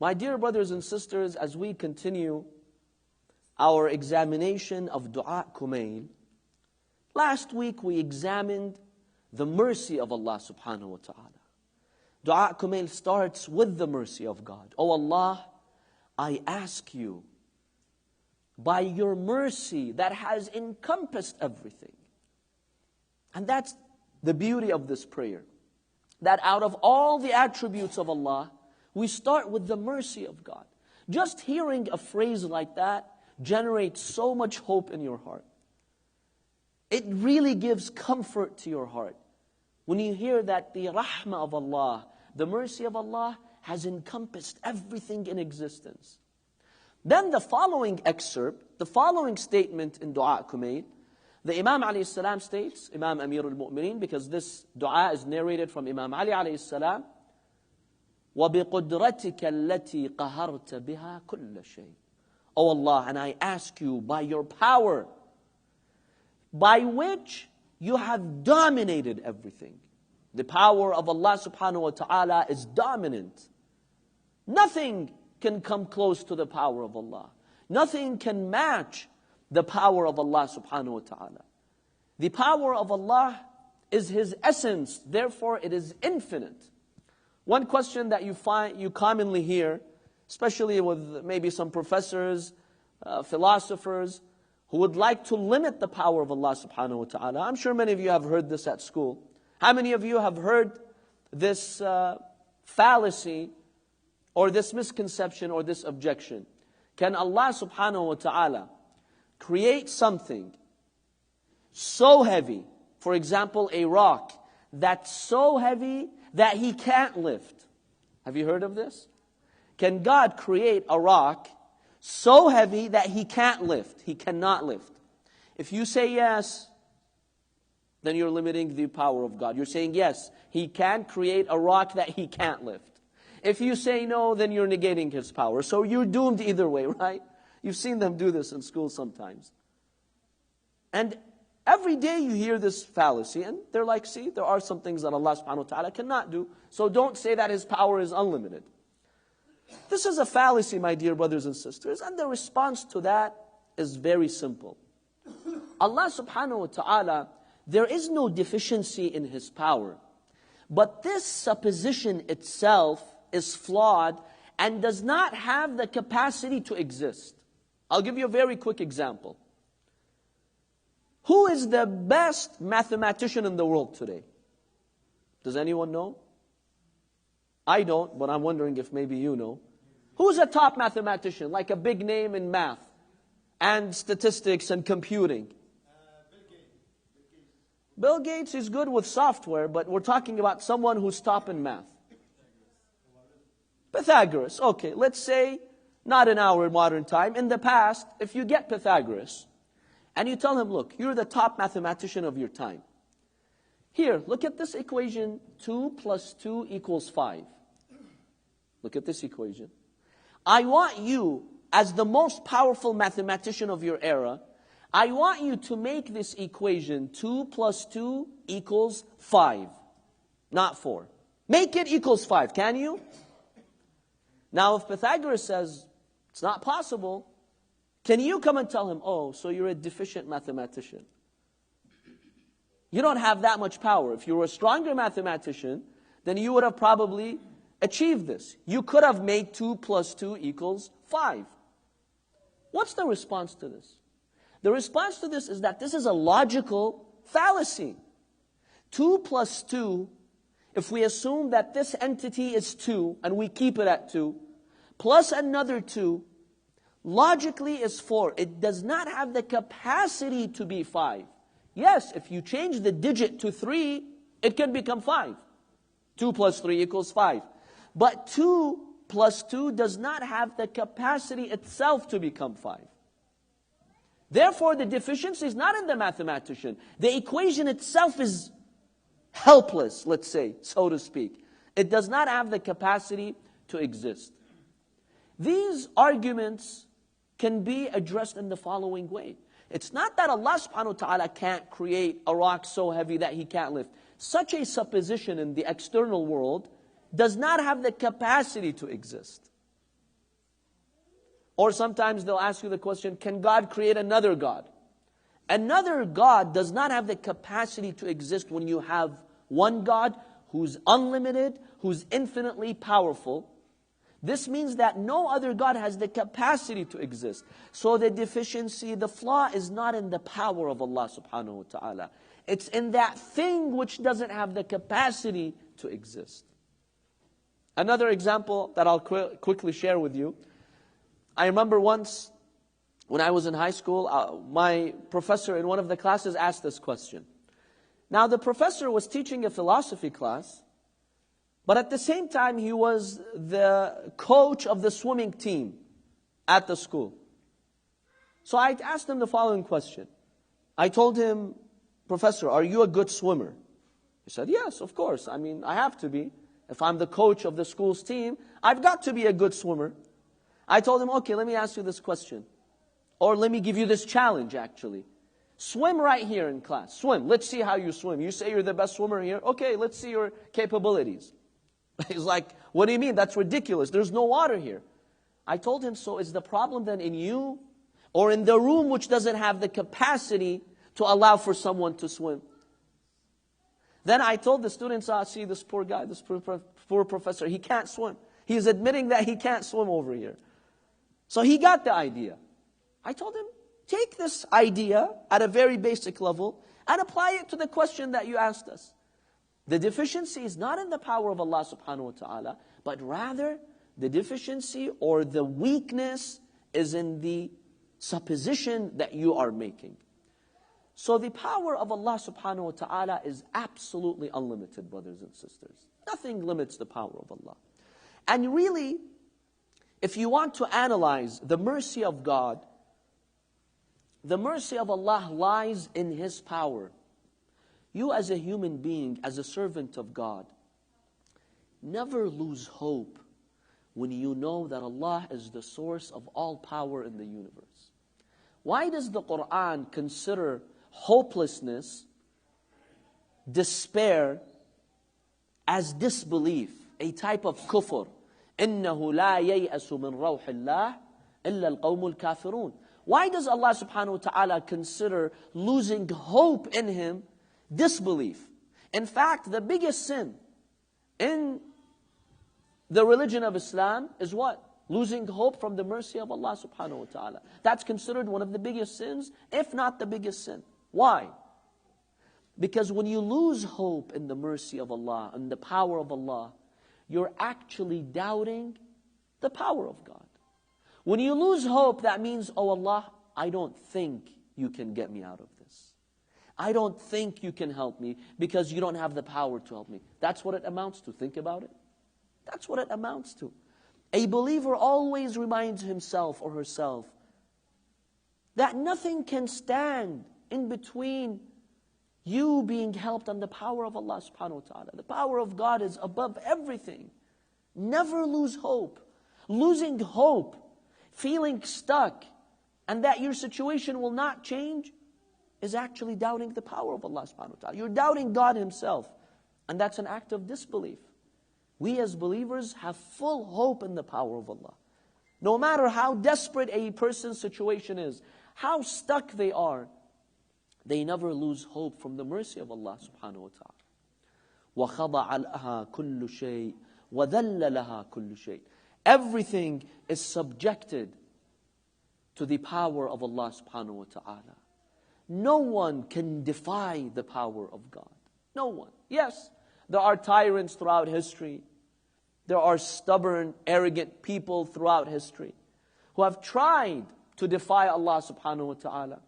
My dear brothers and sisters, as we continue our examination of Dua Kumayl, last week we examined the mercy of Allah subhanahu wa ta'ala. Dua Kumayl starts with the mercy of God. Oh Allah, I ask you, by your mercy that has encompassed everything. And that's the beauty of this prayer. That out of all the attributes of Allah, we start with the mercy of God. Just hearing a phrase like that generates so much hope in your heart. It really gives comfort to your heart when you hear that the rahmah of Allah, the mercy of Allah, has encompassed everything in existence. Then the following excerpt, the following statement in Dua Kumayl, the Imam alayhi salam states, Imam Amir al-Mu'mineen, because this dua is narrated from Imam Ali alayhi salam, وَبِقُدْرَتِكَ الَّتِي قَهَرْتَ بِهَا كُلَّ شَيْءٍ. O Allah, and I ask you by your power, by which you have dominated everything. The power of Allah subhanahu wa ta'ala is dominant. Nothing can come close to the power of Allah. Nothing can match the power of Allah subhanahu wa ta'ala. The power of Allah is His essence, therefore it is infinite. One question that you commonly hear, especially with maybe some professors, philosophers, who would like to limit the power of Allah subhanahu wa ta'ala. I'm sure many of you have heard this at school. How many of you have heard this fallacy or this misconception or this objection? Can Allah subhanahu wa ta'ala create something so heavy, for example, a rock, that's so heavy that He can't lift? Have you heard of this? Can God create a rock so heavy that He can't lift? He cannot lift. If you say yes, then you're limiting the power of God. You're saying yes, He can create a rock that He can't lift. If you say no, then you're negating His power. So you're doomed either way, right? You've seen them do this in school sometimes. And every day you hear this fallacy, and they're like, see, there are some things that Allah subhanahu wa ta'ala cannot do, so don't say that His power is unlimited. This is a fallacy, my dear brothers and sisters, and the response to that is very simple. Allah subhanahu wa ta'ala, there is no deficiency in His power. But this supposition itself is flawed and does not have the capacity to exist. I'll give you a very quick example. Who is the best mathematician in the world today? Does anyone know? I don't, but I'm wondering if maybe you know. Who's a top mathematician, like a big name in math and statistics and computing? Bill Gates is good with software, but we're talking about someone who's top in math. Pythagoras. Okay, let's say not in our modern time. In the past, if you get Pythagoras and you tell him, look, you're the top mathematician of your time. Here, look at this equation, 2 plus 2 equals 5. Look at this equation. I want you, as the most powerful mathematician of your era, I want you to make this equation 2 plus 2 equals 5, not 4. Make it equals 5, can you? Now if Pythagoras says, it's not possible, can you come and tell him, oh, so you're a deficient mathematician? You don't have that much power. If you were a stronger mathematician, then you would have probably achieved this. You could have made 2 plus 2 equals 5. What's the response to this? The response to this is that this is a logical fallacy. 2 plus 2, if we assume that this entity is 2, and we keep it at 2, plus another 2, logically is 4. It does not have the capacity to be 5. Yes, if you change the digit to 3, it can become 5. 2 plus 3 equals 5. But 2 plus 2 does not have the capacity itself to become 5. Therefore, the deficiency is not in the mathematician. The equation itself is helpless, let's say, so to speak. It does not have the capacity to exist. These arguments can be addressed in the following way. It's not that Allah subhanahu wa ta'ala can't create a rock so heavy that He can't lift. Such a supposition in the external world does not have the capacity to exist. Or sometimes they'll ask you the question, can God create another God? Another God does not have the capacity to exist when you have one God who's unlimited, who's infinitely powerful. This means that no other God has the capacity to exist. So the deficiency, the flaw is not in the power of Allah subhanahu wa ta'ala. It's in that thing which doesn't have the capacity to exist. Another example that I'll quickly share with you. I remember once when I was in high school, my professor in one of the classes asked this question. Now the professor was teaching a philosophy class, but at the same time he was the coach of the swimming team at the school. So I asked him the following question. I told him, Professor, are you a good swimmer? He said, yes, of course. I mean, I have to be. If I'm the coach of the school's team, I've got to be a good swimmer. I told him, okay, let me ask you this question. Or let me give you this challenge, actually. Swim right here in class. Swim. Let's see how you swim. You say you're the best swimmer here. Okay, let's see your capabilities. He's like, what do you mean? That's ridiculous. There's no water here. I told him, so is the problem then in you or in the room which doesn't have the capacity to allow for someone to swim? Then I told the students, see this poor guy, this poor professor, he can't swim. He's admitting that he can't swim over here. So he got the idea. I told him, take this idea at a very basic level and apply it to the question that you asked us. The deficiency is not in the power of Allah subhanahu wa ta'ala, but rather the deficiency or the weakness is in the supposition that you are making. So the power of Allah subhanahu wa ta'ala is absolutely unlimited, brothers and sisters. Nothing limits the power of Allah. And really, if you want to analyze the mercy of God, the mercy of Allah lies in His power. You as a human being, as a servant of God, never lose hope when you know that Allah is the source of all power in the universe. Why does the Quran consider hopelessness, despair, as disbelief, a type of kufr? إِنَّهُ لَا يَيْأَسُ مِنْ رَوْحِ اللَّهِ إِلَّا الْقَوْمُ الْكَافِرُونَ. Why does Allah subhanahu wa ta'ala consider losing hope in Him disbelief? In fact, the biggest sin in the religion of Islam is what? Losing hope from the mercy of Allah subhanahu wa ta'ala. That's considered one of the biggest sins, if not the biggest sin. Why? Because when you lose hope in the mercy of Allah and the power of Allah, you're actually doubting the power of God. When you lose hope, that means, oh Allah, I don't think you can get me out of this. I don't think you can help me because you don't have the power to help me. That's what it amounts to. Think about it. That's what it amounts to. A believer always reminds himself or herself that nothing can stand in between you being helped and the power of Allah subhanahu wa ta'ala. The power of God is above everything. Never lose hope. Losing hope, feeling stuck, and that your situation will not change is actually doubting the power of Allah subhanahu wa ta'ala. You're doubting God Himself. And that's an act of disbelief. We as believers have full hope in the power of Allah. No matter how desperate a person's situation is, how stuck they are, they never lose hope from the mercy of Allah subhanahu wa ta'ala. وَخَضَعَ لَهَا كُلُّ شَيْءٍ وَذَلَّ لَهَا كُلُّ شَيْءٍ. Everything is subjected to the power of Allah subhanahu wa ta'ala. No one can defy the power of God. No one. Yes, there are tyrants throughout history. There are stubborn, arrogant people throughout history who have tried to defy Allah subhanahu wa ta'ala.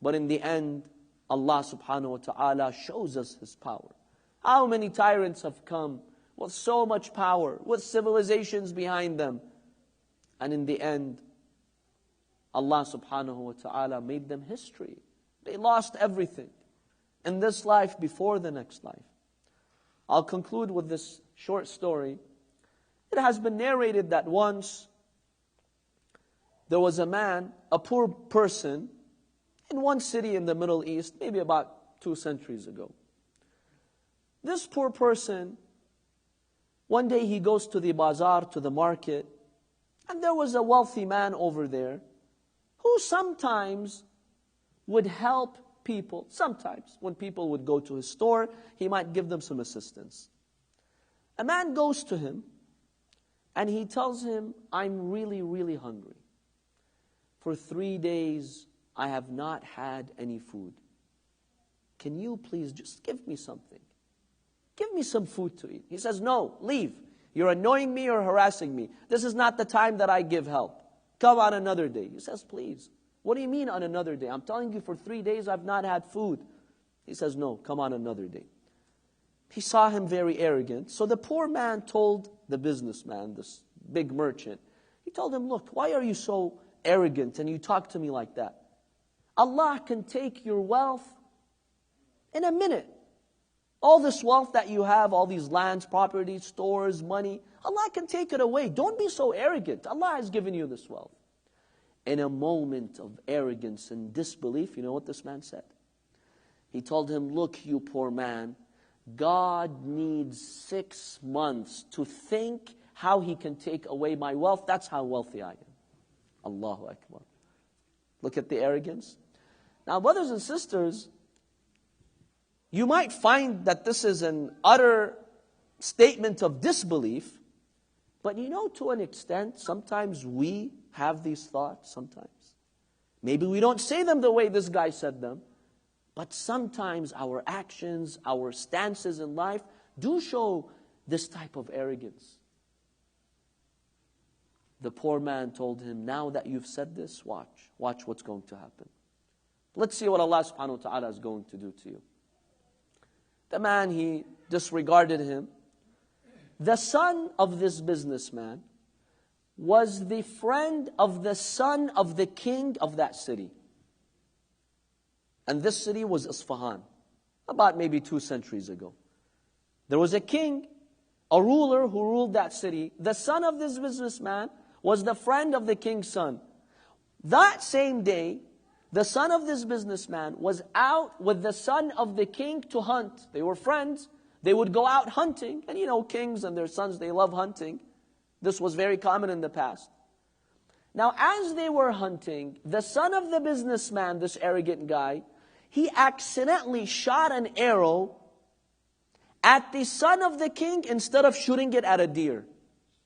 But in the end, Allah subhanahu wa ta'ala shows us His power. How many tyrants have come with so much power, with civilizations behind them. And in the end, Allah subhanahu wa ta'ala made them history. They lost everything in this life before the next life. I'll conclude with this short story. It has been narrated that once there was a man, a poor person, in one city in the Middle East, maybe about 2 centuries ago. This poor person, one day he goes to the bazaar, to the market, And there was a wealthy man over there who sometimes would help people. Sometimes when people would go to his store, he might give them some assistance. A man goes to him and he tells him, I'm really, really hungry. For 3 days, I have not had any food. Can you please just give me something? Give me some food to eat. He says, no, leave. You're annoying me or harassing me. This is not the time that I give help. Come on another day. He says, please. What do you mean on another day? I'm telling you for 3 days I've not had food. He says, no, come on another day. He saw him very arrogant. So the poor man told the businessman, this big merchant, he told him, look, why are you so arrogant and you talk to me like that? Allah can take your wealth in a minute. All this wealth that you have, all these lands, properties, stores, money, Allah can take it away. Don't be so arrogant. Allah has given you this wealth. In a moment of arrogance and disbelief, you know what this man said? He told him, look, you poor man, God needs 6 months to think how He can take away my wealth. That's how wealthy I am. Allahu Akbar. Look at the arrogance. Now, brothers and sisters, you might find that this is an utter statement of disbelief, but you know, to an extent, sometimes we have these thoughts sometimes. Maybe we don't say them the way this guy said them, but sometimes our actions, our stances in life do show this type of arrogance. The poor man told him, now that you've said this, watch what's going to happen. Let's see what Allah subhanahu wa ta'ala is going to do to you. The man, he disregarded him. The son of this businessman was the friend of the son of the king of that city. And this city was Isfahan, about maybe 2 centuries ago. There was a king, a ruler who ruled that city. The son of this businessman was the friend of the king's son. That same day, the son of this businessman was out with the son of the king to hunt. They were friends. They would go out hunting. And you know, kings and their sons, they love hunting. This was very common in the past. Now, as they were hunting, the son of the businessman, this arrogant guy, he accidentally shot an arrow at the son of the king instead of shooting it at a deer.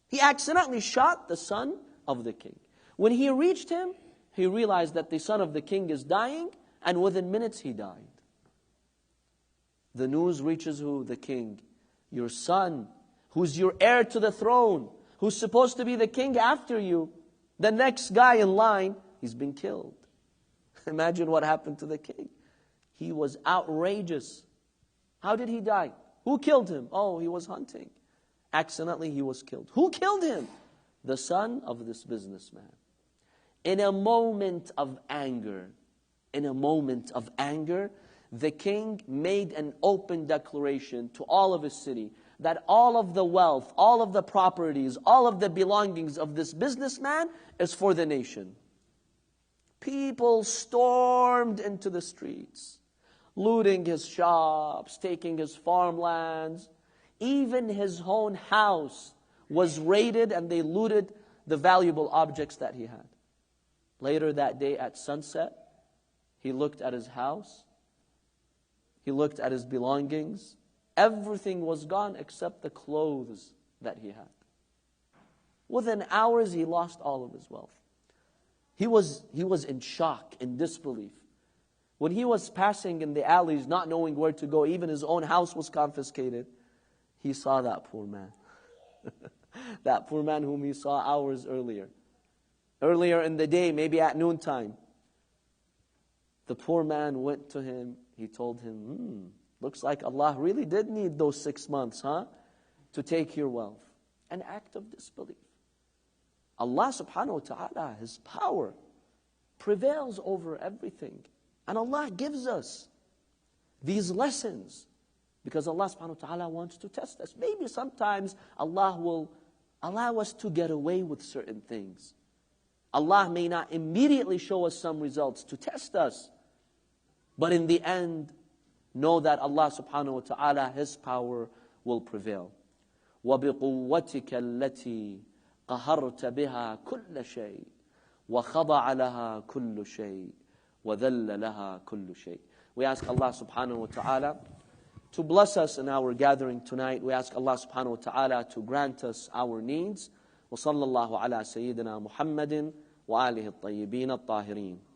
He accidentally shot the son of the king. When he reached him, he realized that the son of the king is dying, and within minutes he died. The news reaches who? The king. Your son, who's your heir to the throne, who's supposed to be the king after you, the next guy in line, he's been killed. Imagine what happened to the king. He was outrageous. How did he die? Who killed him? Oh, he was hunting. Accidentally he was killed. Who killed him? The son of this businessman. In a moment of anger, the king made an open declaration to all of his city that all of the wealth, all of the properties, all of the belongings of this businessman is for the nation. People stormed into the streets, looting his shops, taking his farmlands. Even his own house was raided, and they looted the valuable objects that he had. Later that day at sunset, he looked at his house. He looked at his belongings. Everything was gone except the clothes that he had. Within hours, he lost all of his wealth. He was in shock, in disbelief. When he was passing in the alleys, not knowing where to go, even his own house was confiscated, he saw that poor man. That poor man whom he saw hours earlier. Earlier in the day, maybe at noontime. The poor man went to him. He told him, looks like Allah really did need those 6 months, to take your wealth. An act of disbelief. Allah subhanahu wa ta'ala, His power prevails over everything. And Allah gives us these lessons because Allah subhanahu wa ta'ala wants to test us. Maybe sometimes Allah will allow us to get away with certain things. Allah may not immediately show us some results to test us. But in the end, know that Allah subhanahu wa ta'ala, His power will prevail. وَبِقُوَّتِكَ الَّتِي قهرت بها كل شيء وخضع لها كل شيء وذل لها كل شيء. We ask Allah subhanahu wa ta'ala to bless us in our gathering tonight. We ask Allah subhanahu wa ta'ala to grant us our needs. وصلى الله على سيدنا محمد وآله الطيبين الطاهرين.